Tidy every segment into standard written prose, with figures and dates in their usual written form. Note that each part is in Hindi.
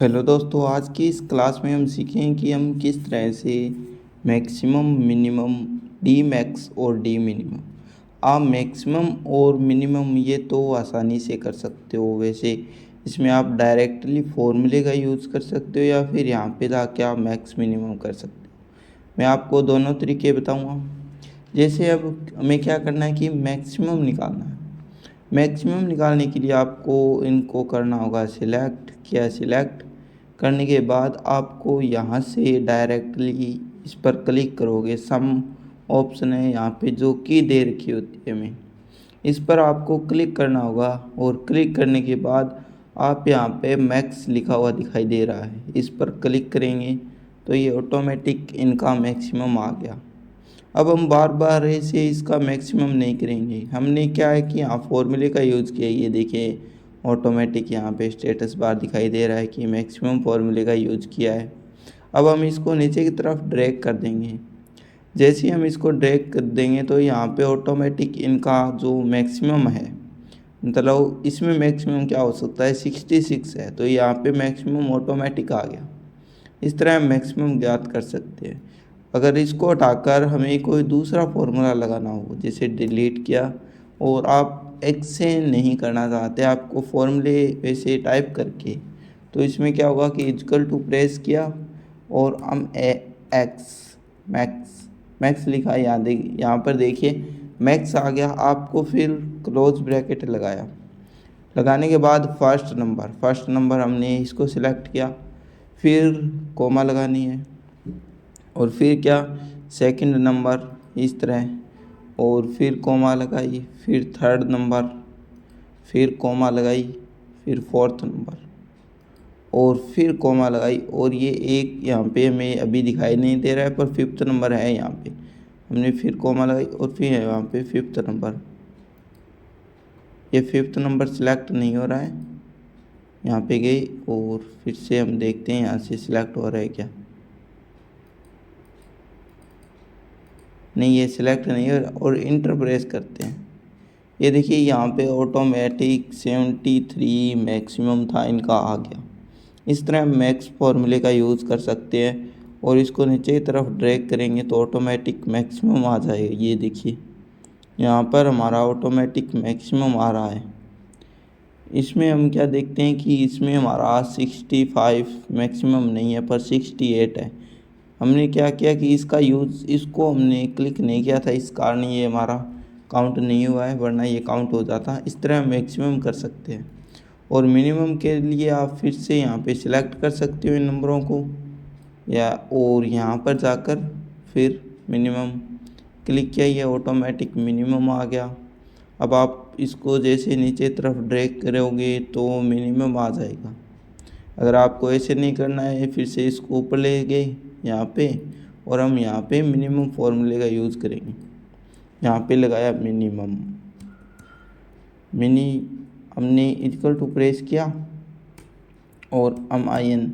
हेलो दोस्तों, आज की इस क्लास में हम सीखेंगे कि हम किस तरह से मैक्सिमम, मिनिमम, डी मैक्स और डी मिनिमम। आप मैक्सिमम और मिनिमम ये तो आसानी से कर सकते हो। वैसे इसमें आप डायरेक्टली फॉर्मूले का यूज़ कर सकते हो या फिर यहाँ पे जाके आप मैक्स मिनिमम कर सकते हो। मैं आपको दोनों तरीके बताऊँगा। जैसे अब हमें क्या करना है कि मैक्सिमम निकालना है। मैक्सिमम निकालने के लिए आपको इनको करना होगा सिलेक्ट। किया सिलेक्ट करने के बाद आपको यहाँ से डायरेक्टली इस पर क्लिक करोगे। सम ऑप्शन है यहाँ पे जो की दे रखी होती है हमें, इस पर आपको क्लिक करना होगा। और क्लिक करने के बाद आप यहाँ पे मैक्स लिखा हुआ दिखाई दे रहा है, इस पर क्लिक करेंगे तो ये ऑटोमेटिक इनका मैक्सिमम आ गया। अब हम बार बार ऐसे इसका मैक्सिमम नहीं करेंगे। हमने क्या है कि यहाँ फॉर्मूले का यूज़ किया। ये देखिए ऑटोमेटिक यहाँ पे स्टेटस बार दिखाई दे रहा है कि मैक्सिमम फॉर्मूले का यूज़ किया है। अब हम इसको नीचे की तरफ ड्रैग कर देंगे। जैसे ही हम इसको ड्रैग कर देंगे तो यहाँ पे ऑटोमेटिक इनका जो मैक्सिमम है, मतलब इसमें मैक्सिमम क्या हो सकता है, 66 है, तो यहाँ पे मैक्सिमम ऑटोमेटिक आ गया। इस तरह हम मैक्सिमम ज्ञात कर सकते हैं। अगर इसको हटाकर हमें कोई दूसरा फॉर्मूला लगाना हो, जैसे डिलीट किया और आप एक्स से नहीं करना चाहते, आपको फॉर्मूले वैसे टाइप करके, तो इसमें क्या होगा कि इक्वल टू प्रेस किया और हम एक्स मैक्स मैक्स लिखा। यहाँ पर देखिए मैक्स आ गया। आपको फिर क्लोज ब्रैकेट लगाया। लगाने के बाद फर्स्ट नंबर हमने इसको सिलेक्ट किया, फिर कोमा लगानी है और फिर क्या सेकंड नंबर इस तरह, और फिर कोमा लगाई, फिर थर्ड नंबर, फिर कोमा लगाई, फिर फोर्थ नंबर और फिर कोमा लगाई। और ये एक यहाँ पे हमें अभी दिखाई नहीं दे रहा है पर फिफ्थ नंबर है यहाँ पे। हमने फिर कोमा लगाई और फिर है यहाँ पे फिफ्थ नंबर। ये फिफ्थ नंबर सिलेक्ट नहीं हो रहा है, यहाँ पे गई और फिर से हम देखते हैं यहाँ से सिलेक्ट हो रहा है क्या। नहीं, ये सिलेक्ट नहीं हो रहा। और इंटर प्रेस करते हैं। ये देखिए यहाँ पे ऑटोमेटिक 73 मैक्सिमम था, इनका आ गया। इस तरह हम मैक्स फॉर्मूले का यूज़ कर सकते हैं और इसको नीचे की तरफ ड्रैग करेंगे तो ऑटोमेटिक मैक्सिमम आ जाएगा। ये देखिए यहाँ पर हमारा ऑटोमेटिक मैक्सिमम आ रहा है। इसमें हम क्या देखते हैं कि इसमें हमारा 65 मैक्सिमम नहीं है पर 68 है। हमने क्या किया कि इसका यूज़, इसको हमने क्लिक नहीं किया था, इस कारण ये हमारा काउंट नहीं हुआ है, वरना ये काउंट हो जाता। इस तरह मैक्सिमम कर सकते हैं। और मिनिमम के लिए आप फिर से यहाँ पे सिलेक्ट कर सकते हो इन नंबरों को, या और यहाँ पर जाकर फिर मिनिमम क्लिक किया, ये ऑटोमेटिक मिनिमम आ गया। अब आप इसको जैसे नीचे तरफ ड्रैग करोगे तो मिनिमम आ जाएगा। अगर आपको ऐसे नहीं करना है, फिर से इसको ऊपर ले गए यहाँ पे और हम यहाँ पे मिनिमम फॉर्मूले का यूज़ करेंगे। यहाँ पे लगाया मिनिमम, हमने इक्वल टू प्रेस किया और हम IN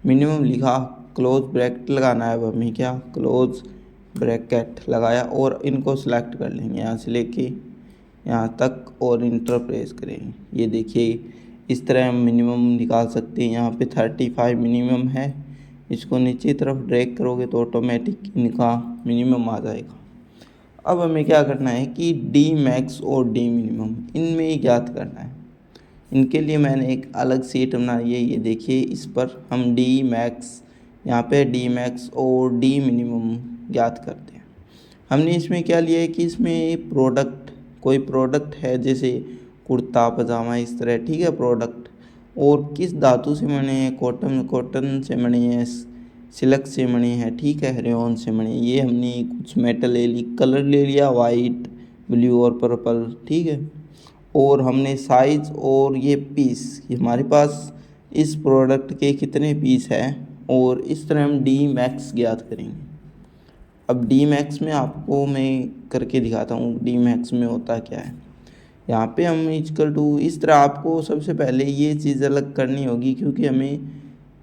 मिनिमम लिखा। क्लोज ब्रैकेट लगाना है। अब हमें क्या क्लोज ब्रैकेट लगाया और इनको सेलेक्ट कर लेंगे यहाँ से लेके यहाँ तक और इंटर प्रेस करेंगे। ये देखिए इस तरह हम मिनिमम निकाल सकते हैं। यहाँ पे 35 मिनिमम है, इसको नीचे तरफ ड्रैग करोगे तो ऑटोमेटिक इनका मिनिमम आ जाएगा। अब हमें क्या करना है कि डी मैक्स और डी मिनिमम इनमें ही ज्ञात करना है। इनके लिए मैंने एक अलग सीट बनाई है। ये देखिए इस पर हम डी मैक्स, यहाँ पे डी मैक्स और डी मिनिमम ज्ञात करते हैं। हमने इसमें क्या लिया है कि इसमें प्रोडक्ट, कोई प्रोडक्ट है जैसे कुर्ता पजामा इस तरह, ठीक है, प्रोडक्ट। और किस धातु से बने हैं, कॉटन से बने हैं, सिल्क से बने हैं, ठीक है, रेयॉन से बने। ये हमने कुछ मेटल ले ली, कलर ले लिया वाइट, ब्लू और पर्पल, ठीक है। और हमने साइज और ये पीस, ये हमारे पास इस प्रोडक्ट के कितने पीस हैं, और इस तरह हम डी मैक्स ज्ञात करेंगे। अब डी मैक्स में आपको मैं करके दिखाता हूँ डी मैक्स में होता क्या है। यहाँ पे हम इक्वल टू, इस तरह आपको सबसे पहले ये चीज़ अलग करनी होगी क्योंकि हमें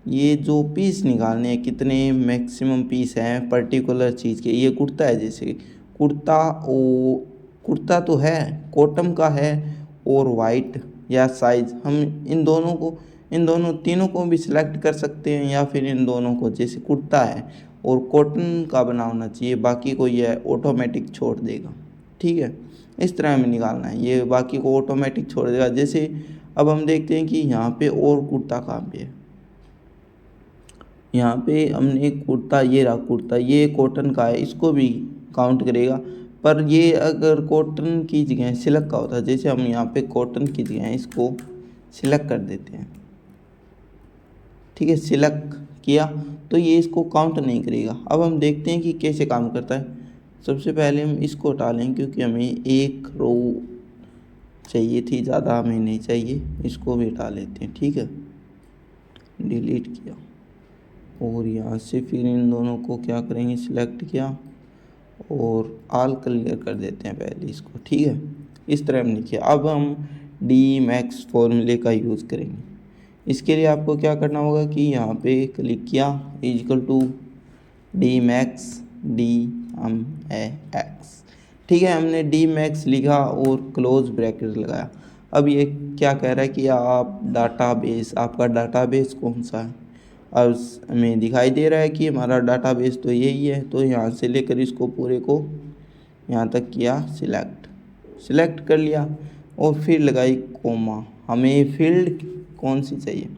ये जो पीस निकालने हैं, कितने मैक्सिमम पीस हैं पर्टिकुलर चीज़ के। ये कुर्ता है, जैसे कुर्ता, ओ कुर्ता तो है, कॉटन का है और वाइट, या साइज़, हम इन दोनों को इन दोनों तीनों को भी सिलेक्ट कर सकते हैं, या फिर इन दोनों को, जैसे कुर्ता है और कॉटन का बना होना चाहिए, बाकी को यह ऑटोमेटिक छोड़ देगा। ठीक है, इस तरह हमें निकालना है, ये बाकी को ऑटोमेटिक छोड़ देगा। जैसे अब हम देखते हैं कि यहाँ पे और कुर्ता कहाँ पे है। यहाँ पे हमने कुर्ता, ये रहा कुर्ता, ये कॉटन का है, इसको भी काउंट करेगा। पर ये अगर कॉटन की जगह सिल्क का होता है, जैसे हम यहाँ पे कॉटन की जगह इसको सिलेक्ट कर देते हैं, ठीक है, सिलेक्ट किया तो ये इसको काउंट नहीं करेगा। अब हम देखते हैं कि कैसे काम करता है। सबसे पहले हम इसको हटा लें, क्योंकि हमें एक रो चाहिए थी, ज़्यादा हमें नहीं चाहिए, इसको भी हटा लेते हैं। ठीक है, डिलीट किया और यहाँ से फिर इन दोनों को क्या करेंगे, सिलेक्ट किया और ऑल क्लियर कर देते हैं पहले इसको। ठीक है, इस तरह हमने किया। अब हम डी मैक्स फॉर्मूले का यूज़ करेंगे। इसके लिए आपको क्या करना होगा कि यहाँ पे क्लिक किया, equal to D max D M A X. ठीक है, हमने डी मैक्स लिखा और क्लोज ब्रैकेट लगाया। अब ये क्या कह रहा है कि आप डाटाबेस, आपका डाटाबेस कौन सा है। अब हमें दिखाई दे रहा है कि हमारा डाटाबेस तो यही है, तो यहाँ से लेकर इसको पूरे को यहाँ तक किया सिलेक्ट कर लिया और फिर लगाई कोमा। हमें फील्ड कौन सी चाहिए,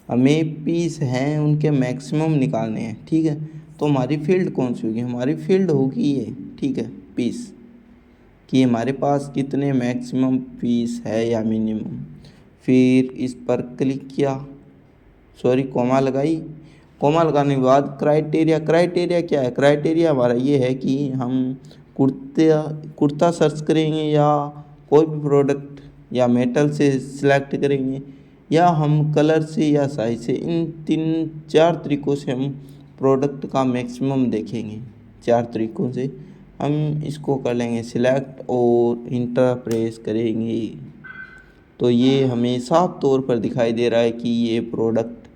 हमें पीस हैं उनके मैक्सिमम निकालने हैं। ठीक है, तो हमारी फील्ड कौन सी होगी, हमारी फील्ड होगी ये। ठीक है, पीस कि हमारे पास कितने मैक्सिमम पीस है या मिनिमम। फिर इस पर क्लिक किया, कोमा लगाई। कोमा लगाने के बाद क्राइटेरिया क्या है, क्राइटेरिया हमारा ये है कि हम कुर्ता सर्च करेंगे, या कोई भी प्रोडक्ट या मेटल से सिलेक्ट करेंगे, या हम कलर से या साइज से। इन 4 तरीक़ों से हम प्रोडक्ट का मैक्सिमम देखेंगे। 4 तरीक़ों से हम इसको कर लेंगे सिलेक्ट और इंटर प्रेस करेंगे, तो ये हमें साफ तौर पर दिखाई दे रहा है कि ये प्रोडक्ट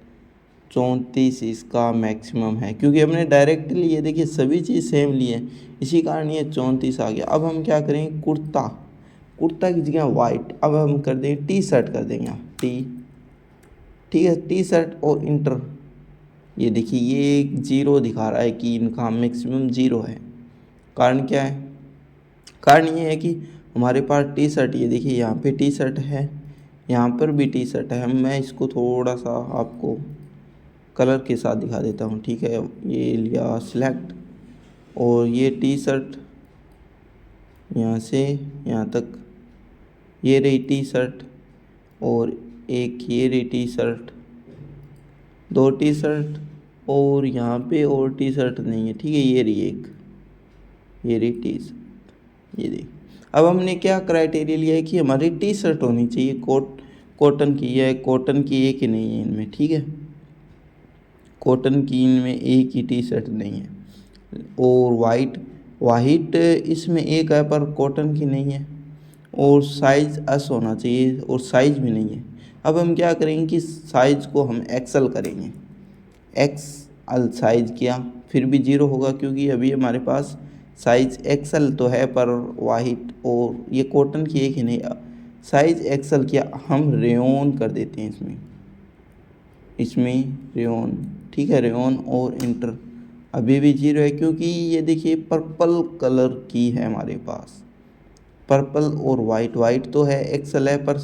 34 इसका मैक्सिमम है, क्योंकि हमने डायरेक्टली, ये देखिए सभी चीज़ सेम ली है, इसी कारण ये 34 आ गया। अब हम क्या करेंगे, कुर्ता की जगह वाइट, अब हम कर देंगे टी शर्ट कर देंगे यहाँ ठीक है, टी शर्ट और इंटर। ये देखिए ये 0 दिखा रहा है कि इनका मैक्सिमम 0 है। कारण क्या है, कारण ये है कि हमारे पास टी शर्ट, ये देखिए यहाँ पे टी शर्ट है, यहाँ पर भी टी शर्ट है। मैं इसको थोड़ा सा आपको कलर के साथ दिखा देता हूँ। ठीक है, ये लिया सिलेक्ट और ये टी शर्ट यहाँ से यहाँ तक, ये रही टी शर्ट, और एक ये रही टी शर्ट, 2 टी शर्ट, और यहाँ पे और टी शर्ट नहीं है। ठीक है, ये रही एक, ये रही टी शर्ट, ये देख। अब हमने क्या क्राइटेरिया लिया है कि हमारी टी शर्ट होनी चाहिए कॉटन की, है कॉटन की एक ही नहीं है इनमें। ठीक है, कॉटन की इनमें एक ही टी शर्ट नहीं है, और वाइट इसमें एक है पर कॉटन की नहीं है, और साइज़ एस होना चाहिए और साइज़ भी नहीं है। अब हम क्या करेंगे कि साइज़ को हम एक्सएल करेंगे, एक्सएल साइज़ किया, फिर भी 0 होगा, क्योंकि अभी हमारे पास साइज़ एक्सएल तो है पर वाइट और ये कॉटन की एक ही नहीं। साइज़ एक्सएल किया, हम रेयॉन कर देते हैं इसमें रेयॉन। ठीक है, रेयॉन और इंटर, अभी भी 0 है, क्योंकि ये देखिए पर्पल कलर की है हमारे पास, पर्पल और वाइट तो है, एक्सेल है, पर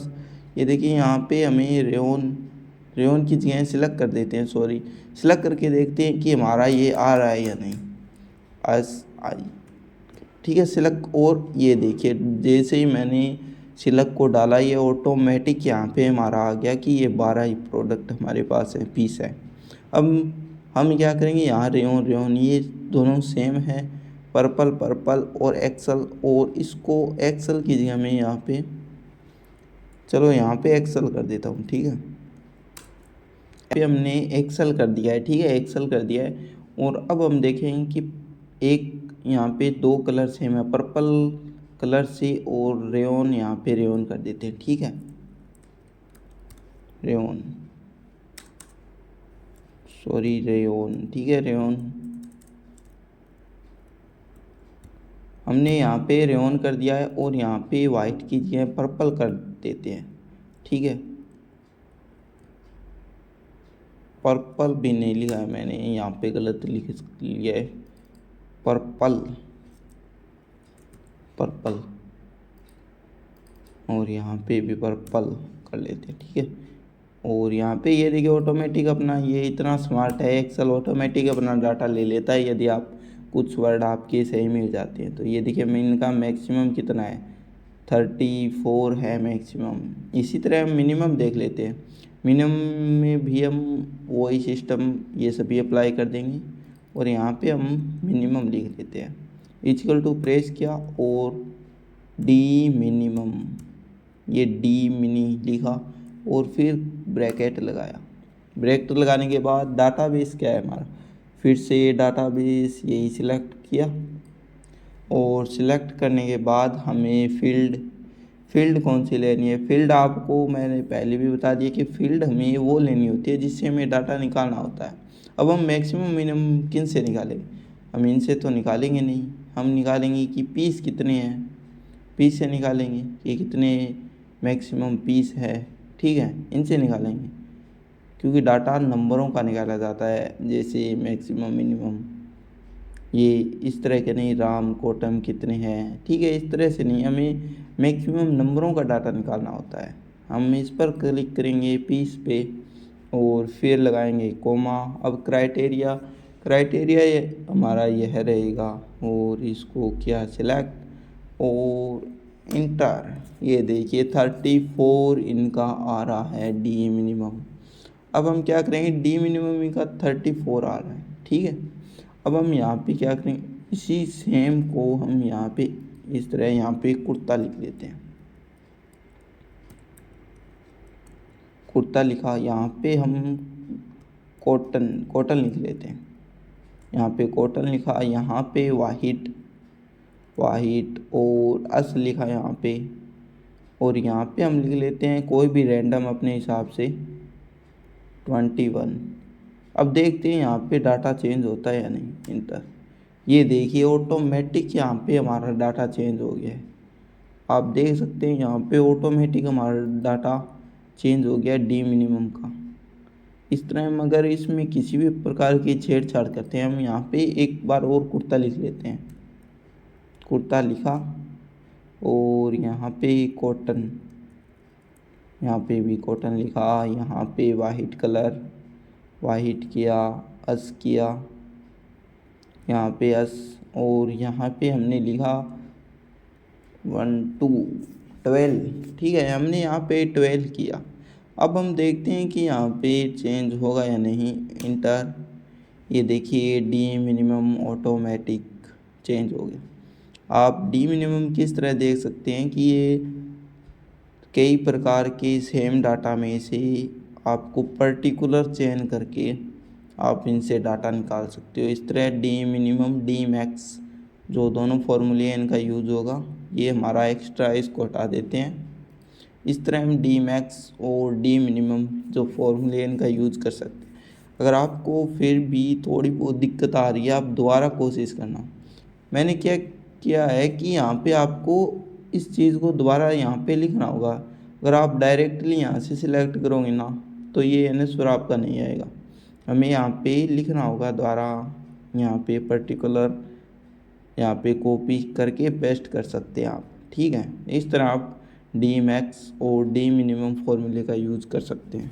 ये देखिए यहाँ पे हमें रेयॉन की जगह सिलेक्ट कर देते हैं, सिलेक्ट करके देखते हैं कि हमारा ये आ रहा है या नहीं, एस आई। ठीक है, सिलेक्ट, और ये देखिए जैसे ही मैंने सिलेक्ट को डाला, ये ऑटोमेटिक यहाँ पे हमारा आ गया कि ये 12 ही प्रोडक्ट हमारे पास है, पीस है। अब हम क्या करेंगे, यहाँ रेयॉन ये दोनों सेम है, पर्पल और एक्सेल, और इसको एक्सेल की जगह मैं यहाँ पे, चलो यहाँ पे एक्सेल कर देता हूँ। ठीक है, पे हमने एक्सेल कर दिया है। ठीक है, एक्सेल कर दिया है, और अब हम देखेंगे कि एक यहाँ पे 2 कलर सेम है, पर्पल कलर से, और रेयॉन यहाँ पे रेयॉन कर देते हैं। ठीक है, रेयॉन, ठीक है, रेयॉन हमने यहाँ पे रेयॉन कर दिया है, और यहाँ पे वाइट की जगह पर्पल कर देते हैं। ठीक है, पर्पल भी नहीं लिखा है मैंने, यहाँ पे गलत लिख लिया है, पर्पल पर्पल, और यहाँ पे भी पर्पल कर लेते हैं, ठीक है। और यहाँ पे ये देखिए ऑटोमेटिक अपना, ये इतना स्मार्ट है एक्सेल, ऑटोमेटिक अपना डाटा ले लेता है यदि आप कुछ वर्ड आपके सही मिल जाते हैं। तो ये देखिए इनका मैक्सिमम कितना है, 34 है मैक्सिमम। इसी तरह हम मिनिमम देख लेते हैं। मिनिमम में भी हम वही सिस्टम ये सभी अप्लाई कर देंगे और यहाँ पे हम मिनिमम लिख लेते हैं, इक्वल टू प्रेस किया और डी मिनिमम, ये डी मिनी लिखा और फिर ब्रैकेट लगाया। ब्रैकेट लगाने के बाद डाटाबेस क्या है हमारा, फिर से डाटाबेस यही सिलेक्ट किया और सिलेक्ट करने के बाद हमें फील्ड कौन सी लेनी है। फील्ड आपको मैंने पहले भी बता दिया कि फील्ड हमें वो लेनी होती है जिससे हमें डाटा निकालना होता है। अब हम मैक्सिमम मिनिमम किन से निकालेंगे, हम इनसे तो निकालेंगे नहीं, हम निकालेंगे कि पीस कितने हैं, पीस से निकालेंगे कि कितने मैक्सिमम पीस है, ठीक है, इनसे निकालेंगे क्योंकि डाटा नंबरों का निकाला जाता है, जैसे मैक्सिमम मिनिमम ये इस तरह के नहीं, राम कोटम कितने हैं, ठीक है, इस तरह से नहीं, हमें मैक्सिमम नंबरों का डाटा निकालना होता है। हम इस पर क्लिक करेंगे पीस पे और फिर लगाएंगे कोमा। अब क्राइटेरिया ये हमारा यह रहेगा और इसको क्या सिलेक्ट और इंटर। ये देखिए 34 इनका आ रहा है डी मिनिमम। अब हम क्या करेंगे, डी मिनिमम इनका 34 आ रहा है, ठीक है। अब हम यहाँ पे क्या करेंगे, इसी सेम को हम यहाँ पे इस तरह यहाँ पे कुर्ता लिख लेते हैं, कुर्ता लिखा, यहाँ पे हम कॉटन लिख लेते हैं, यहाँ पे कॉटन लिखा, यहाँ पे वाहिट और अस लिखा यहाँ पे, और यहाँ पे हम लिख लेते हैं कोई भी रैंडम अपने हिसाब से 21। अब देखते हैं यहाँ पे डाटा चेंज होता है या नहीं, इंटर। ये देखिए ऑटोमेटिक यहाँ पे हमारा डाटा चेंज हो गया है, आप देख सकते हैं यहाँ पे ऑटोमेटिक हमारा डाटा चेंज हो गया डी मिनिमम का। इस तरह हम अगर इसमें किसी भी प्रकार की छेड़छाड़ करते हैं, हम यहाँ पे एक बार और कुर्ता लिख लेते हैं, कुर्ता लिखा और यहाँ पे कॉटन, यहाँ पे भी कॉटन लिखा, यहाँ पे वाइट कलर वाइट किया, अस किया, यहाँ पे अस, और यहाँ पे हमने लिखा 1 2 12, ठीक है, हमने यहाँ पे 12 किया। अब हम देखते हैं कि यहाँ पे चेंज होगा या नहीं, इंटर। ये देखिए डी मिनिमम ऑटोमेटिक चेंज हो गया। आप डी मिनिमम किस तरह देख सकते हैं कि ये कई प्रकार के सेम डाटा में से आपको पर्टिकुलर चयन करके आप इनसे डाटा निकाल सकते हो। इस तरह डी मिनिमम डी मैक्स जो दोनों फॉर्मूले इनका यूज़ होगा, ये हमारा एक्स्ट्रा, इसको हटा देते हैं। इस तरह हम डी मैक्स और डी मिनिमम जो फॉर्मूले इनका यूज़ कर सकते हैं। अगर आपको फिर भी थोड़ी बहुत दिक्कत आ रही है, आप दोबारा कोशिश करना। मैंने क्या किया है कि यहाँ पे आपको इस चीज़ को दोबारा यहाँ पे लिखना होगा। अगर आप डायरेक्टली यहाँ से सिलेक्ट करोगे ना तो ये आंसर आपका नहीं आएगा, हमें यहाँ पे लिखना होगा दोबारा, यहाँ पे पर्टिकुलर यहाँ पे कॉपी करके पेस्ट कर सकते हैं आप, ठीक है। इस तरह आप डी मैक्स और डी मिनिमम फॉर्मूले का यूज़ कर सकते हैं।